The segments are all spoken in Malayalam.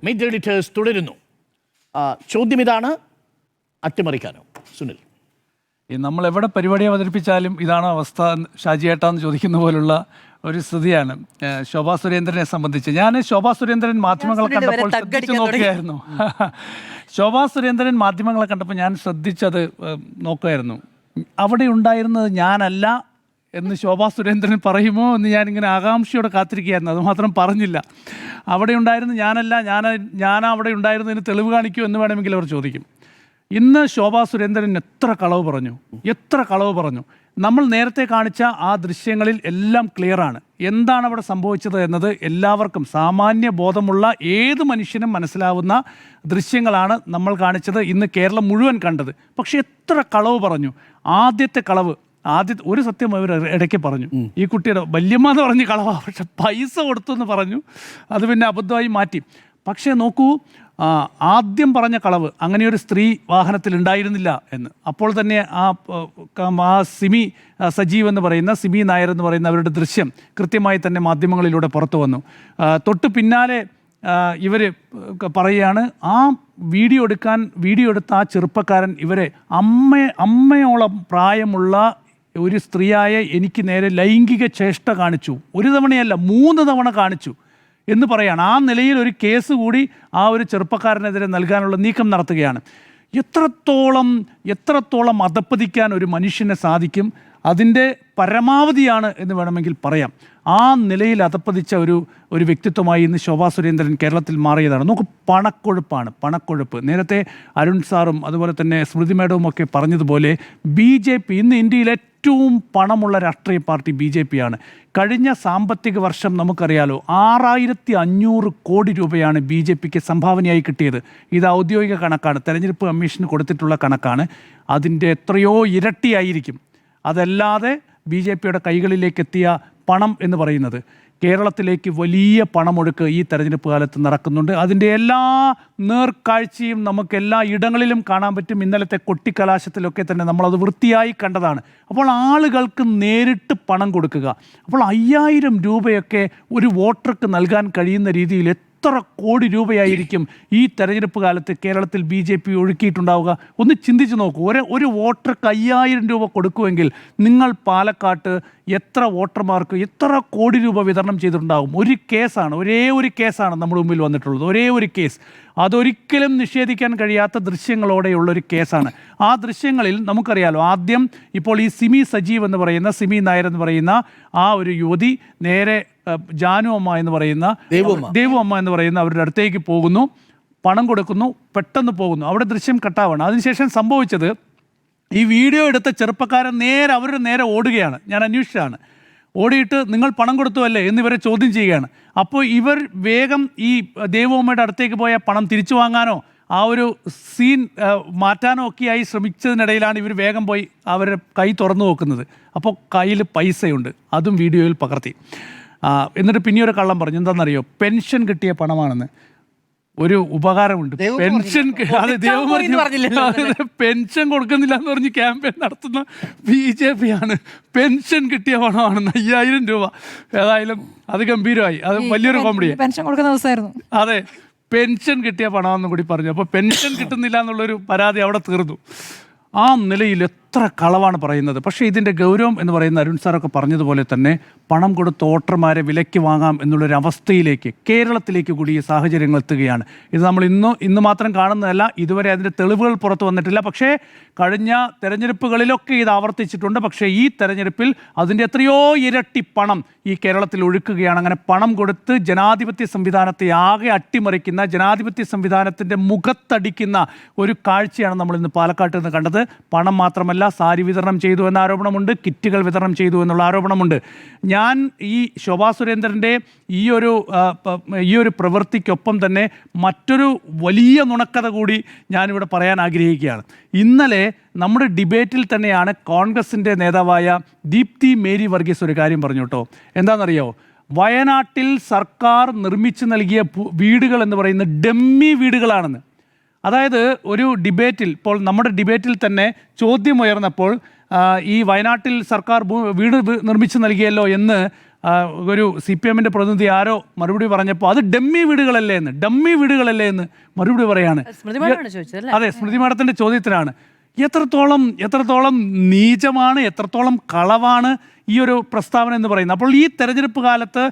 മീറ്റ് ദി എഡിറ്റേഴ്സ് തുടരുന്നു. ചോദ്യം ഇതാണ്, അട്ടിമറിക്കാനോ? സുനിൽ, നമ്മൾ എവിടെ പരിപാടി അവതരിപ്പിച്ചാലും ഇതാണ് അവസ്ഥ, ഷാജിയേട്ടാന്ന് ചോദിക്കുന്ന പോലുള്ള ഒരു സ്ഥിതിയാണ് ശോഭാ സുരേന്ദ്രനെ സംബന്ധിച്ച്. ഞാൻ ശോഭാ സുരേന്ദ്രൻ മാധ്യമങ്ങളെ കണ്ടപ്പോൾ ശ്രദ്ധിച്ചു നോക്കുകയായിരുന്നു. ശോഭാ സുരേന്ദ്രൻ മാധ്യമങ്ങളെ കണ്ടപ്പോൾ ഞാൻ ശ്രദ്ധിച്ചത് നോക്കുകയായിരുന്നു. അവിടെ ഉണ്ടായിരുന്നത് ഞാനല്ല എന്ന് ശോഭാ സുരേന്ദ്രൻ പറയുമോ എന്ന് ഞാനിങ്ങനെ ആകാംക്ഷയോടെ കാത്തിരിക്കുകയായിരുന്നു. അതുമാത്രം പറഞ്ഞില്ല. അവിടെ ഉണ്ടായിരുന്നു ഞാനല്ല, ഞാൻ അവിടെ ഉണ്ടായിരുന്നതിന് തെളിവ് കാണിക്കൂ എന്ന് വേണമെങ്കിൽ അവർ ചോദിക്കും. ഇന്ന് ശോഭാ സുരേന്ദ്രൻ എത്ര കളവ് പറഞ്ഞു. നമ്മൾ നേരത്തെ കാണിച്ച ആ ദൃശ്യങ്ങളിൽ എല്ലാം ക്ലിയറാണ്. എന്താണ് അവിടെ സംഭവിച്ചത് എന്നത് എല്ലാവർക്കും, സാമാന്യ ബോധമുള്ള ഏത് മനുഷ്യനും മനസ്സിലാവുന്ന ദൃശ്യങ്ങളാണ് നമ്മൾ കാണിച്ചത്, ഇന്ന് കേരളം മുഴുവൻ കണ്ടത്. പക്ഷെ എത്ര കളവ് പറഞ്ഞു. ആദ്യത്തെ കളവ്, ഒരു സത്യം അവർ ഇടയ്ക്ക് പറഞ്ഞു, ഈ കുട്ടിയുടെ വല്യമ്മ എന്ന് പറഞ്ഞ് കളവാ, പക്ഷെ പൈസ കൊടുത്തു എന്ന് പറഞ്ഞു. അത് പിന്നെ അബദ്ധമായി മാറ്റി. പക്ഷേ നോക്കൂ, ആദ്യം പറഞ്ഞ കളവ് അങ്ങനെയൊരു സ്ത്രീ വാഹനത്തിൽ ഉണ്ടായിരുന്നില്ല എന്ന്. അപ്പോൾ തന്നെ ആ സിമി സജീവ് എന്ന് പറയുന്ന, സിമി നായർ എന്ന് പറയുന്ന അവരുടെ ദൃശ്യം കൃത്യമായി തന്നെ മാധ്യമങ്ങളിലൂടെ പുറത്തു വന്നു. തൊട്ട് പിന്നാലെ ഇവർ പറയുകയാണ്, ആ വീഡിയോ എടുത്ത ആ ചെറുപ്പക്കാരൻ ഇവരെ അമ്മയോളം പ്രായമുള്ള ഒരു സ്ത്രീയായ എനിക്ക് നേരെ ലൈംഗിക ചേഷ്ട കാണിച്ചു. ഒരു തവണയല്ല, 3 തവണ കാണിച്ചു എന്ന് പറയാണ്. ആ നിലയിൽ ഒരു കേസ് കൂടി ആ ഒരു ചെറുപ്പക്കാരനെതിരെ നൽകാനുള്ള നീക്കം നടത്തുകയാണ്. എത്രത്തോളം അധപ്പതിക്കാൻ ഒരു മനുഷ്യനെ സാധിക്കും, അതിൻ്റെ പരമാവധിയാണ് എന്ന് വേണമെങ്കിൽ പറയാം. ആ നിലയിൽ അധപ്പതിച്ച ഒരു വ്യക്തിത്വമായി ഇന്ന് ശോഭാ സുരേന്ദ്രൻ കേരളത്തിൽ മാറിയതാണ്. നമുക്ക് പണക്കൊഴുപ്പ്. നേരത്തെ അരുൺ സാറും അതുപോലെ തന്നെ സ്മൃതി മേഡവും ഒക്കെ പറഞ്ഞതുപോലെ BJP ഇന്ന് ഇന്ത്യയിലെ ഏറ്റവും പണമുള്ള രാഷ്ട്രീയ പാർട്ടി BJP ആണ്. കഴിഞ്ഞ സാമ്പത്തിക വർഷം നമുക്കറിയാലോ 6500 കോടി രൂപയാണ് BJPക്ക് സംഭാവനയായി കിട്ടിയത്. ഇത് ഔദ്യോഗിക കണക്കാണ്, തെരഞ്ഞെടുപ്പ് കമ്മീഷന് കൊടുത്തിട്ടുള്ള കണക്കാണ്. അതിൻ്റെ എത്രയോ ഇരട്ടിയായിരിക്കും. അതല്ലാതെ BJPയുടെ കൈകളിലേക്ക് എത്തിയ പണം എന്ന് പറയുന്നത്, കേരളത്തിലേക്ക് വലിയ പണമൊഴുക്ക് ഈ തെരഞ്ഞെടുപ്പ് കാലത്ത് നടക്കുന്നുണ്ട്. അതിൻ്റെ എല്ലാ നേർക്കാഴ്ചയും നമുക്ക് എല്ലാ ഇടങ്ങളിലും കാണാൻ പറ്റും. ഇന്നലത്തെ കൊട്ടിക്കലാശത്തിലൊക്കെ തന്നെ നമ്മളത് വൃത്തിയായി കണ്ടതാണ്. അപ്പോൾ ആളുകൾക്ക് നേരിട്ട് പണം കൊടുക്കുക, അപ്പോൾ 5000 രൂപയൊക്കെ ഒരു വോട്ടർക്ക് നൽകാൻ കഴിയുന്ന രീതിയിൽ എത്ര കോടി രൂപയായിരിക്കും ഈ തെരഞ്ഞെടുപ്പ് കാലത്ത് കേരളത്തിൽ BJP ഒഴുക്കിയിട്ടുണ്ടാവുക? ഒന്ന് ചിന്തിച്ച് നോക്കൂ. ഒരു വോട്ടർക്ക് 5000 രൂപ കൊടുക്കുമെങ്കിൽ നിങ്ങൾ പാലക്കാട്ട് എത്ര വോട്ടർമാർക്ക് എത്ര കോടി രൂപ വിതരണം ചെയ്തിട്ടുണ്ടാകും? ഒരേ ഒരു കേസാണ് നമ്മുടെ മുമ്പിൽ വന്നിട്ടുള്ളത്. ഒരേ ഒരു കേസ്, അതൊരിക്കലും നിഷേധിക്കാൻ കഴിയാത്ത ദൃശ്യങ്ങളോടെയുള്ളൊരു കേസാണ്. ആ ദൃശ്യങ്ങളിൽ നമുക്കറിയാലോ, ആദ്യം ഇപ്പോൾ ഈ സിമി നായർ എന്ന് പറയുന്ന ആ ഒരു യുവതി നേരെ ദേവു അമ്മ എന്ന് പറയുന്ന അവരുടെ അടുത്തേക്ക് പോകുന്നു, പണം കൊടുക്കുന്നു, പെട്ടെന്ന് പോകുന്നു. അവിടെ ദൃശ്യം കട്ടാവാണ്. അതിനുശേഷം സംഭവിച്ചത്, ഈ വീഡിയോ എടുത്ത ചെറുപ്പക്കാരൻ അവരുടെ നേരെ ഓടുകയാണ്. ഞാൻ അന്വേഷിച്ചതാണ്. ഓടിയിട്ട് നിങ്ങൾ പണം കൊടുത്തുവല്ലേ എന്നിവരെ ചോദ്യം ചെയ്യുകയാണ്. അപ്പോൾ ഇവർ വേഗം ഈ ദേവമ്മയുടെ അടുത്തേക്ക് പോയ പണം തിരിച്ചു വാങ്ങാനോ ആ ഒരു സീൻ മാറ്റാനോ ഒക്കെയായി ശ്രമിച്ചതിനിടയിലാണ് ഇവർ വേഗം പോയി അവരുടെ കൈ തുറന്നു നോക്കുന്നത്. അപ്പോൾ കയ്യിൽ പൈസയുണ്ട്, അതും വീഡിയോയിൽ പകർത്തി. എന്നിട്ട് പിന്നെയൊരു കള്ളം പറഞ്ഞു. എന്താണെന്നറിയോ? പെൻഷൻ കിട്ടിയ പണമാണെന്ന്. ഒരു ഉപകാരമുണ്ട്, പെൻഷൻ കൊടുക്കുന്നില്ല എന്ന് പറഞ്ഞ് ക്യാമ്പയിൻ നടത്തുന്ന BJP ആണ്. പെൻഷൻ കിട്ടിയ പണമാണെന്ന് 5000 രൂപ. ഏതായാലും അത് ഗംഭീരമായി, അത് വലിയൊരു കോമഡി. പെൻഷൻ കൊടുക്കുന്ന ദിവസമായിരുന്നു. അതെ, പെൻഷൻ കിട്ടിയ പണമെന്നും കൂടി പറഞ്ഞു. അപ്പോൾ പെൻഷൻ കിട്ടുന്നില്ല എന്നുള്ളൊരു പരാതി അവിടെ തീർന്നു. ആ നിലയിൽ എത്ര കളവാണ് പറയുന്നത്. പക്ഷേ ഇതിൻ്റെ ഗൗരവം എന്ന് പറയുന്ന അരുൺ സാറൊക്കെ പറഞ്ഞതുപോലെ തന്നെ പണം കൊടുത്ത് വോട്ടർമാരെ വിലയ്ക്ക് വാങ്ങാം എന്നുള്ളൊരവസ്ഥയിലേക്ക് കേരളത്തിലേക്ക് കൂടി ഈ സാഹചര്യങ്ങൾ എത്തുകയാണ്. ഇത് നമ്മൾ ഇന്ന് മാത്രം കാണുന്നതല്ല, ഇതുവരെ അതിൻ്റെ തെളിവുകൾ പുറത്തു വന്നിട്ടില്ല. പക്ഷേ കഴിഞ്ഞ തെരഞ്ഞെടുപ്പുകളിലൊക്കെ ഇത് ആവർത്തിച്ചിട്ടുണ്ട്. പക്ഷേ ഈ തെരഞ്ഞെടുപ്പിൽ അതിൻ്റെ എത്രയോ ഇരട്ടി പണം ഈ കേരളത്തിൽ ഒഴുക്കുകയാണ്. അങ്ങനെ പണം കൊടുത്ത് ജനാധിപത്യ സംവിധാനത്തെ ആകെ അട്ടിമറിക്കുന്ന, ജനാധിപത്യ സംവിധാനത്തിൻ്റെ മുഖത്തടിക്കുന്ന ഒരു കാഴ്ചയാണ് നമ്മൾ ഇന്ന് പാലക്കാട്ട് നിന്ന് കണ്ടത്. പണം മാത്രമല്ല, സാരി വിതരണം ചെയ്തു എന്ന ആരോപണമുണ്ട്, കിറ്റുകൾ വിതരണം ചെയ്തു എന്നുള്ള ആരോപണമുണ്ട്. ഞാൻ ഈ ശോഭാ സുരേന്ദ്രൻ്റെ ഈ ഒരു പ്രവൃത്തിക്കൊപ്പം തന്നെ മറ്റൊരു വലിയ നുണക്കഥ കൂടി ഞാനിവിടെ പറയാൻ ആഗ്രഹിക്കുകയാണ്. ഇന്നലെ നമ്മുടെ ഡിബേറ്റിൽ തന്നെയാണ് കോൺഗ്രസിൻ്റെ നേതാവായ ദീപ്തി മേരി വർഗീസ് ഒരു കാര്യം പറഞ്ഞു കേട്ടോ. എന്താണെന്നറിയോ? വയനാട്ടിൽ സർക്കാർ നിർമ്മിച്ചു നൽകിയ വീടുകൾ എന്ന് പറയുന്നത് ഡമ്മി വീടുകളാണെന്ന്. അതായത് ഒരു ഡിബേറ്റിൽ, ഇപ്പോൾ നമ്മുടെ ഡിബേറ്റിൽ തന്നെ ചോദ്യമുയർന്നപ്പോൾ ഈ വയനാട്ടിൽ സർക്കാർ വീട് നിർമ്മിച്ചു നൽകിയല്ലോ എന്ന് ഒരു CPM-ന്റെ പ്രതിനിധി ആരോ മറുപടി പറഞ്ഞപ്പോൾ അത് ഡമ്മി വീടുകളല്ലേ എന്ന് മറുപടി പറയാണ്. അതെ, സ്മൃതി മാഡത്തിന്റെ ചോദ്യത്തിലാണ്. എത്രത്തോളം നീചമാണ്, എത്രത്തോളം കളവാണ് ഈ ഒരു പ്രസ്താവന എന്ന് പറയുന്നത്. അപ്പോൾ ഈ തെരഞ്ഞെടുപ്പ് കാലത്ത്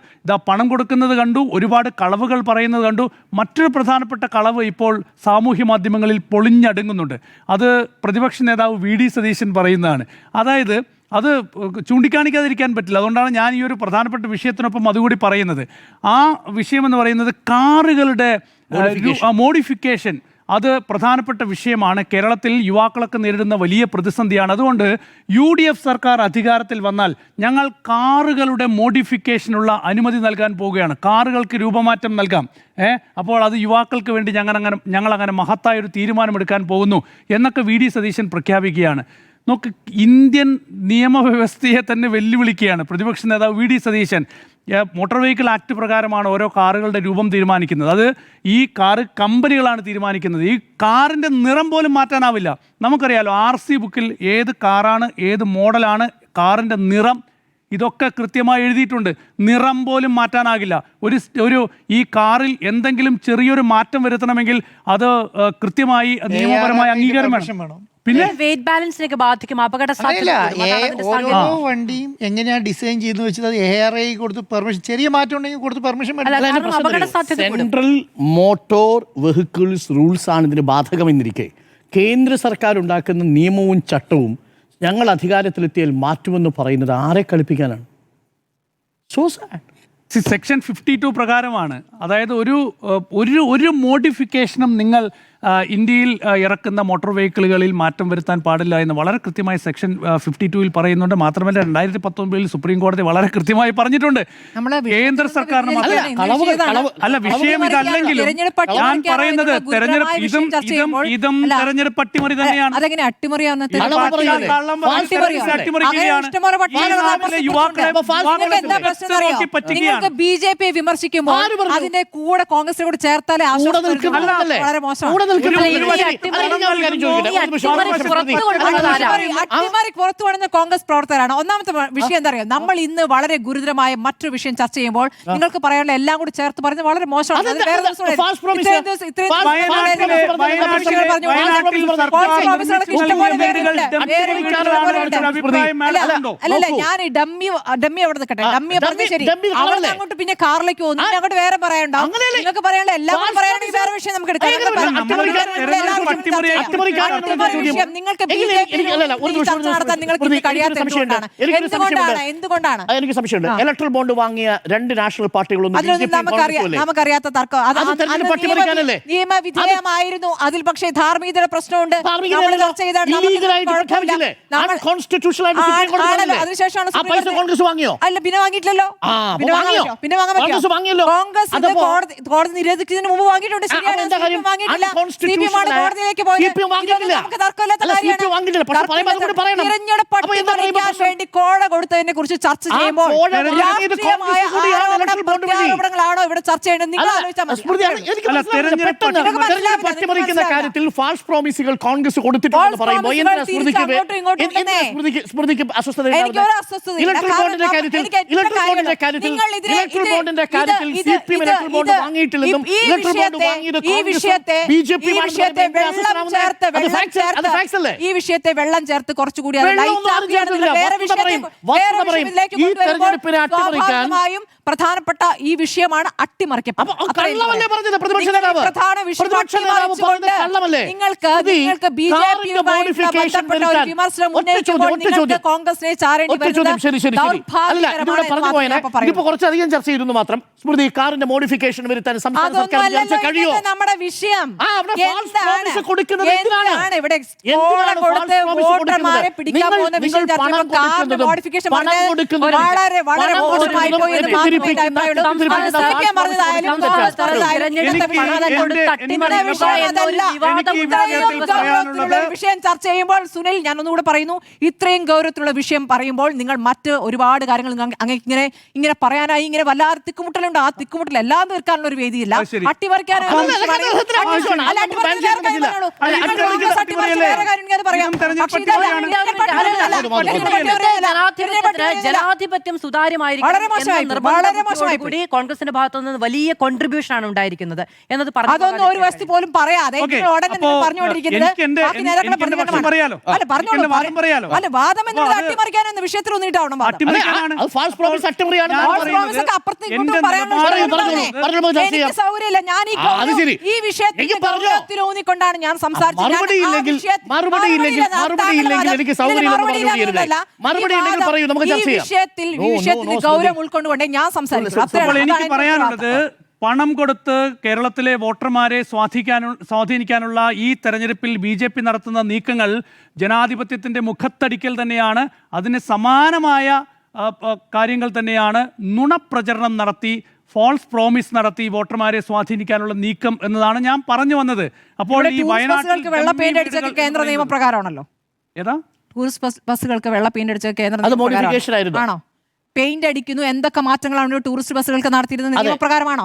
പണം കൊടുക്കുന്നത് കണ്ടു, ഒരുപാട് കളവുകൾ പറയുന്നത് കണ്ടു. മറ്റൊരു പ്രധാനപ്പെട്ട കളവ് ഇപ്പോൾ സാമൂഹ്യ മാധ്യമങ്ങളിൽ പൊളിഞ്ഞടുങ്ങുന്നുണ്ട്. അത് പ്രതിപക്ഷ നേതാവ് VD സതീശൻ പറയുന്നതാണ്. അതായത് അത് ചൂണ്ടിക്കാണിക്കാതിരിക്കാൻ പറ്റില്ല. അതുകൊണ്ടാണ് ഞാൻ ഈ ഒരു പ്രധാനപ്പെട്ട വിഷയത്തിനൊപ്പം അതുകൂടി പറയുന്നത്. ആ വിഷയമെന്ന് പറയുന്നത് കാറുകളുടെ മോഡിഫിക്കേഷൻ. അത് പ്രധാനപ്പെട്ട വിഷയമാണ്. കേരളത്തിൽ യുവാക്കളൊക്കെ നേരിടുന്ന വലിയ പ്രതിസന്ധിയാണ്. അതുകൊണ്ട് UDF സർക്കാർ അധികാരത്തിൽ വന്നാൽ ഞങ്ങൾ കാറുകളുടെ മോഡിഫിക്കേഷനുള്ള അനുമതി നൽകാൻ പോവുകയാണ്. കാറുകൾക്ക് രൂപമാറ്റം നൽകാം. അപ്പോൾ അത് യുവാക്കൾക്ക് വേണ്ടി ഞങ്ങളങ്ങനെ മഹത്തായ ഒരു തീരുമാനമെടുക്കാൻ പോകുന്നു എന്നൊക്കെ VD സതീശൻ പ്രഖ്യാപിക്കുകയാണ്. നോക്ക്, ഇന്ത്യൻ നിയമവ്യവസ്ഥയെ തന്നെ വെല്ലുവിളിക്കുകയാണ് പ്രതിപക്ഷ നേതാവ് VD Satheesan. Motor vehicle act പ്രകാരമാണ് ഓരോ കാറുകളുടെ രൂപം തീരുമാനിക്കുന്നത്. അത് ഈ കാറ് കമ്പനികളാണ് തീരുമാനിക്കുന്നത്. ഈ കാറിൻ്റെ നിറം പോലും മാറ്റാനാവില്ല. നമുക്കറിയാലോ, RC ബുക്കിൽ ഏത് കാറാണ്, ഏത് മോഡലാണ്, കാറിൻ്റെ നിറം ഇതൊക്കെ കൃത്യമായി എഴുതിയിട്ടുണ്ട്. നിറം പോലും മാറ്റാനാകില്ല. ഒരു ഈ കാറിൽ എന്തെങ്കിലും ചെറിയൊരു മാറ്റം വരുത്തണമെങ്കിൽ അത് കൃത്യമായി നിയമപരമായ അംഗീകാരം വേണം. പിന്നെ വെയിറ്റ് ബാലൻസിനൊക്കെ ബാധിക്കും, അപകട ഓരോ വണ്ടിയും എങ്ങനെയാണ് ഡിസൈൻ ചെയ്ത് വെച്ചത് അത് ARI കൊടുത്ത് പെർമിഷൻ, ചെറിയ മാറ്റം ഉണ്ടെങ്കിൽ കൊടുത്ത് permission. Central motor vehicles rules ആണ് ഇതിന് ബാധകമെന്നിരിക്കെ കേന്ദ്ര സർക്കാർ ഉണ്ടാക്കുന്ന നിയമവും ചട്ടവും ഞങ്ങൾ അധികാരത്തിലെത്തിയാൽ മാറ്റുമെന്ന് പറയുന്നത് ആരെ കളിപ്പിക്കാനാണ്? So sad. സെക്ഷൻ 52 പ്രകാരമാണ്. അതായത് ഒരു മോഡിഫിക്കേഷനും നിങ്ങൾ ഇന്ത്യയിൽ ഇറക്കുന്ന മോട്ടോർ വെഹിക്കിളുകളിൽ മാറ്റം വരുത്താൻ പാടില്ല എന്ന് വളരെ കൃത്യമായി സെക്ഷൻ 52-ൽ പറയുന്നുണ്ട്. മാത്രമല്ല 2019-ൽ സുപ്രീം കോടതി വളരെ കൃത്യമായി പറഞ്ഞിട്ടുണ്ട്. കേന്ദ്ര സർക്കാരിന് അല്ല, വിഷയം ഇതല്ലെങ്കിലും ഞാൻ പറയുന്നത് ഇതും തെരഞ്ഞെടുപ്പ് അട്ടിമറി തന്നെയാണ്. BJP വിമർശിക്കുമ്പോൾ അതിന്റെ കൂടെ കോൺഗ്രസിനെ കൂടെ ചേർത്താലേ വളരെ മോശം. അട്ടിമറി പുറത്തു കൊണ്ടുവന്ന കോൺഗ്രസ് പ്രവർത്തകരാണ്. ഒന്നാമത്തെ വിഷയം എന്താ പറയുക, നമ്മൾ ഇന്ന് വളരെ ഗുരുതരമായ മറ്റൊരു വിഷയം ചർച്ച ചെയ്യുമ്പോൾ നിങ്ങൾക്ക് പറയാനുള്ള എല്ലാം കൂടി ചേർത്ത് പറഞ്ഞത് വളരെ മോശമാണ്. അല്ലല്ല, ഞാൻ ഡമ്മി അവിടെ നിൽക്കട്ടെ. ഡമ്മി പറഞ്ഞ ശരി, അവിടെ അങ്ങോട്ട് പിന്നെ കാറിലേക്ക് പോകുന്നു, അങ്ങോട്ട് വേറെ പറയാനുണ്ടാവും. നിങ്ങൾക്ക് പറയാനുള്ള എല്ലാം കൂടി പറയാണെങ്കിൽ വേറെ വിഷയം നമുക്ക് എടുക്കാം. എന്തുകൊണ്ടാണ്? എനിക്ക് സംശയമുണ്ട്. ഇലക്ട്രൽ ബോണ്ട് വാങ്ങിയ 2 നാഷണൽ പാർട്ടികളൊന്നും നമുക്കറിയാത്ത തർക്കം നിയമവിധേയമായിരുന്നു. അതിൽ പക്ഷേ ധാർമ്മികതയുടെ പ്രശ്നമുണ്ട്. അതിനുശേഷമാണ് അല്ല, പിന്നെ വാങ്ങിയിട്ടില്ലല്ലോ. പിന്നെ വാങ്ങാൻ പറ്റില്ല. കോൺഗ്രസ് കോടതി നിരോധിക്കുന്നതിന് മുമ്പ് വാങ്ങിയിട്ടുണ്ട്. ശരിയാണ്, വാങ്ങിയിട്ടില്ല. കോടതിയിലേക്ക് വേണ്ടി കോഴ കൊടുത്തതിനെ കുറിച്ച് ചർച്ച ചെയ്യുമ്പോൾ ആരോപണങ്ങളാണോ ഇവിടെ ചർച്ച ചെയ്യേണ്ടത്? നിങ്ങൾ ആലോചിച്ചാൽ കാര്യത്തിൽ ഫാൾസ് പ്രോമിസുകൾ കോൺഗ്രസ് കൊടുത്തിട്ടുണ്ടെന്ന് പറയുമ്പോൾ സ്മൃതിക്ക് അസ്വസ്ഥത. ഈ വിഷയത്തെ വെള്ളം ചേർത്ത് കുറച്ചുകൂടി സ്വാഭാവികമായും പ്രധാനപ്പെട്ട ഈ വിഷയമാണ് അട്ടിമറിക്കപ്പെട്ടത്. നിങ്ങൾക്ക് BJP-യുമായി ബന്ധപ്പെട്ട ഒരു വിമർശനം ഉന്നയിക്കുമ്പോൾ നിങ്ങൾക്ക് കോൺഗ്രസിനെ ചാരേണ്ടി കുറച്ചധികം ചർച്ച ചെയ്തിരുന്നു. മാത്രം സ്മൃതി, കാറിന്റെ മോഡിഫിക്കേഷൻ വരുത്താൻ നമ്മുടെ വിഷയം ഇവിടെ വോട്ടർമാരെ പിടിക്കാൻ പോകുന്ന വിഷയം വളരെ വളരെ മോശമായി പോയി എന്ന് തെറ്റിദ്ധരിപ്പിക്കുന്ന CPM പറഞ്ഞതായാലും വിഷയം ചർച്ച ചെയ്യുമ്പോൾ സുനിൽ, ഞാൻ ഒന്നുകൂടെ പറയുന്നു, ഇത്രയും ഗൗരവത്തിലുള്ള വിഷയം പറയുമ്പോൾ നിങ്ങൾ മറ്റ് ഒരുപാട് കാര്യങ്ങൾ ഇങ്ങനെ പറയാനായി ഇങ്ങനെ വല്ലാതെ തിക്കുമുട്ടലുണ്ട്. ആ തിക്കുമുട്ടൽ എല്ലാം തീർക്കാനുള്ള ഒരു വേദിയില്ല. അട്ടിമറിക്കാനും ജനാധിപത്യം സുതാര്യമായിരിക്കും കൂടി കോൺഗ്രസിന്റെ ഭാഗത്തു നിന്ന് വലിയ കോൺട്രിബ്യൂഷൻ ആണ് ഉണ്ടായിരിക്കുന്നത് എന്നത് അതൊന്നും ഒരു വസ്തു പോലും പറയാതെ വിഷയത്തിൽ ഒന്നിട്ടാവണം. എനിക്ക് സൗകര്യമില്ല. ഞാൻ ഈ വിഷയത്തിൽ ഊന്നിക്കൊണ്ടാണ് ഞാൻ സംസാരിച്ചത്. ഈ വിഷയത്തിൽ ഗൗരവം ഉൾക്കൊണ്ടുകൊണ്ട് ഞാൻ സംസാരിച്ചു. എനിക്ക് പറയാനുള്ളത്, പണം കൊടുത്ത് കേരളത്തിലെ വോട്ടർമാരെ സ്വാധീനിക്കാനുള്ള ഈ തെരഞ്ഞെടുപ്പിൽ BJP നടത്തുന്ന നീക്കങ്ങൾ ജനാധിപത്യത്തിന്റെ മുഖത്തടിക്കൽ തന്നെയാണ്. അതിന് സമാനമായ കാര്യങ്ങൾ തന്നെയാണ് നുണപ്രചരണം നടത്തി, ഫോൾസ് പ്രോമിസ് നടത്തി വോട്ടർമാരെ സ്വാധീനിക്കാനുള്ള നീക്കം എന്നതാണ് ഞാൻ പറഞ്ഞു വന്നത്. അപ്പോൾ ഈ വയനാട്ടിൽ വെള്ള പെയിന്റ് അടിച്ച കേന്ദ്ര നിയമപ്രകാരമാണല്ലോ. ഏതാ ടൂറിസ്റ്റ് ബസ്സുകൾക്ക് വെള്ള പെയിന്റ് അടിച്ച കേന്ദ്ര നിയമപ്രകാരം ആണോ? പെയിന്റ് അടിക്കുന്നു, എന്തൊക്കെ മാറ്റങ്ങളാണ് ടൂറിസ്റ്റ് ബസ്സുകൾക്ക് നടത്തിയിരുന്നത് നിയമപ്രകാരമാണോ?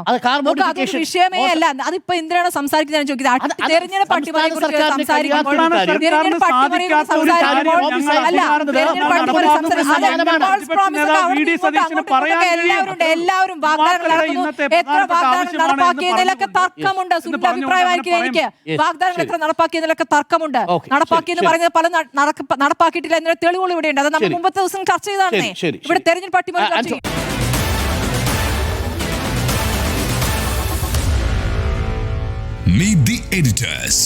അതൊരു വിഷയമേ അല്ല. അതിപ്പോ എന്തിനാണ് സംസാരിക്കുന്നത് ചോദിക്കുന്നത്? തെരഞ്ഞെടുപ്പ് അട്ടിമറിയെ കുറിച്ച് സംസാരിക്കുമ്പോൾ എല്ലാവരും വാഗ്ദാനങ്ങൾ എത്ര വാഗ്ദാനങ്ങൾ നടപ്പാക്കിയതിലൊക്കെ തർക്കമുണ്ട്. സുനിൽ അഭിപ്രായമായിരിക്കും എനിക്ക്. വാഗ്ദാനങ്ങൾ എത്ര നടപ്പാക്കിയതിലൊക്കെ തർക്കമുണ്ട്. നടപ്പാക്കിയെന്ന് പറയുന്നത് പല നടപ്പാക്കിയിട്ടില്ല എന്നൊരു തെളിവുകൾ ഇവിടെയുണ്ട്. അത് നമ്മൾ മുമ്പത്തെ ദിവസം ചർച്ച ചെയ്തതാണ്. ഇവിടെ തെരഞ്ഞെടുപ്പ് Meet the editors.